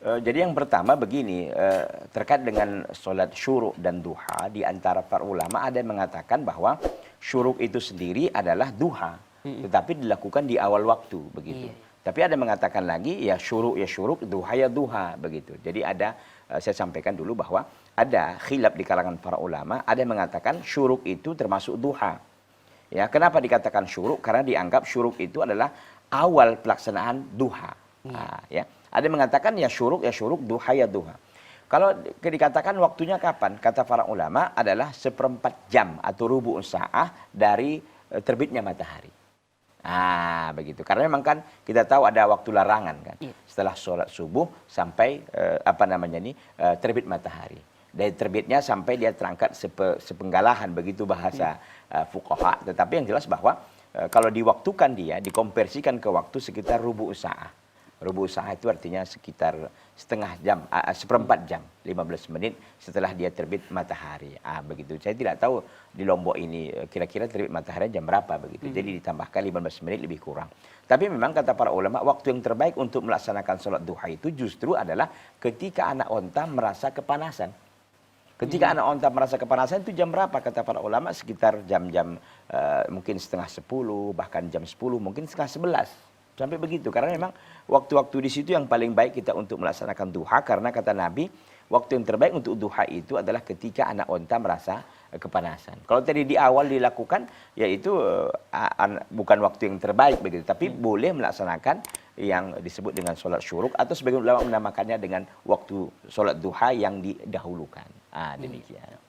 Jadi yang pertama begini, terkait dengan sholat syuruk dan duha, di antara para ulama ada yang mengatakan bahwa syuruk itu sendiri adalah duha, tetapi dilakukan di awal waktu, begitu. Tapi ada yang mengatakan lagi, ya syuruk, duha ya duha, begitu. Jadi ada, saya sampaikan dulu bahwa ada khilaf di kalangan para ulama, ada yang mengatakan syuruk itu termasuk duha. Ya, kenapa dikatakan syuruk? Karena dianggap syuruk itu adalah awal pelaksanaan duha. Nah, ya. Ada yang mengatakan ya syuruk, duha ya duha. Kalau dikatakan waktunya kapan? Kata para ulama adalah 1/4 jam atau rubu'un sa'ah dari terbitnya matahari. Ah, begitu. Karena memang kan kita tahu ada waktu larangan kan. Setelah sholat subuh sampai terbit matahari. Dari terbitnya sampai dia terangkat sepenggalahan, begitu bahasa fuqaha. Tetapi yang jelas bahwa kalau diwaktukan dia, dikonversikan ke waktu sekitar rubu'un sa'ah. Rubu'un sa'ah itu artinya sekitar setengah jam, 1/4 jam, 15 menit setelah dia terbit matahari. Begitu. Saya tidak tahu di Lombok ini kira-kira terbit matahari jam berapa, begitu. Jadi ditambahkan 15 menit lebih kurang. Tapi memang kata para ulama, waktu yang terbaik untuk melaksanakan sholat duha itu justru adalah ketika anak onta merasa kepanasan. Ketika anak onta merasa kepanasan itu jam berapa? Kata para ulama sekitar jam-jam mungkin setengah 10, bahkan jam 10, mungkin setengah 11. Sampai begitu, karena memang waktu-waktu di situ yang paling baik kita untuk melaksanakan duha, karena kata Nabi, waktu yang terbaik untuk duha itu adalah ketika anak onta merasa kepanasan. Kalau tadi di awal dilakukan, yaitu bukan waktu yang terbaik begitu, tapi boleh melaksanakan yang disebut dengan sholat syuruk, atau sebagian ulama menamakannya dengan waktu sholat duha yang didahulukan. Demikian.